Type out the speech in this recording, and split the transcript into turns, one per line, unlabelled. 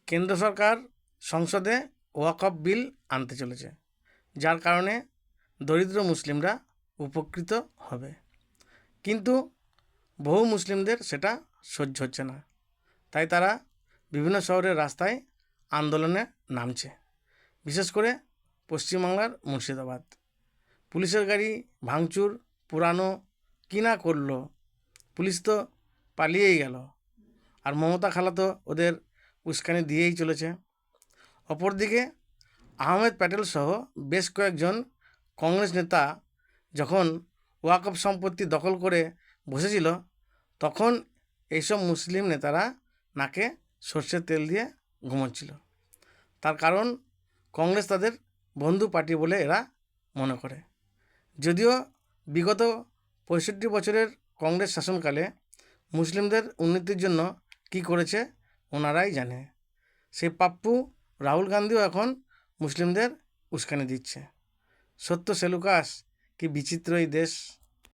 কেন্দ্র সরকার সংসদে ওয়াকফ বিল আনতে চলেছে, যার কারণে দরিদ্র মুসলিমরা উপকৃত হবে। কিন্তু বহু মুসলিমদের সেটা সহ্য হচ্ছে না, তাই তারা বিভিন্ন শহরের রাস্তায় আন্দোলনে নামছে। বিশেষ করে পশ্চিমবাংলার মুর্শিদাবাদ। পুলিশের গাড়ি ভাঙচুর, পুরানো কি না করলো, পুলিশ তো পালিয়েই গেল, আর মমতা খালা তো ওদের উস্কানি দিয়েই চলেছে। অপরদিকে আহমেদ প্যাটেল সহ বেশ কয়েকজন কংগ্রেস নেতা যখন ওয়াকফ সম্পত্তি দখল করে বসেছিল, তখন এইসব মুসলিম নেতারা নাকে সর্ষের তেল দিয়ে ঘুমোচ্ছিল। তার কারণ কংগ্রেস তাদের বন্ধু পার্টি বলে এরা মনে করে। যদিও বিগত 65 বছরের কংগ্রেস শাসনকালে মুসলিমদের উন্নতির জন্য কি করেছে ওনারাই জানে। সেই পাপ্পু রাহুল গান্ধীও এখন মুসলিমদের উস্কানি দিচ্ছে। সত্য সেলুকাস, কি বিচিত্র এই দেশ।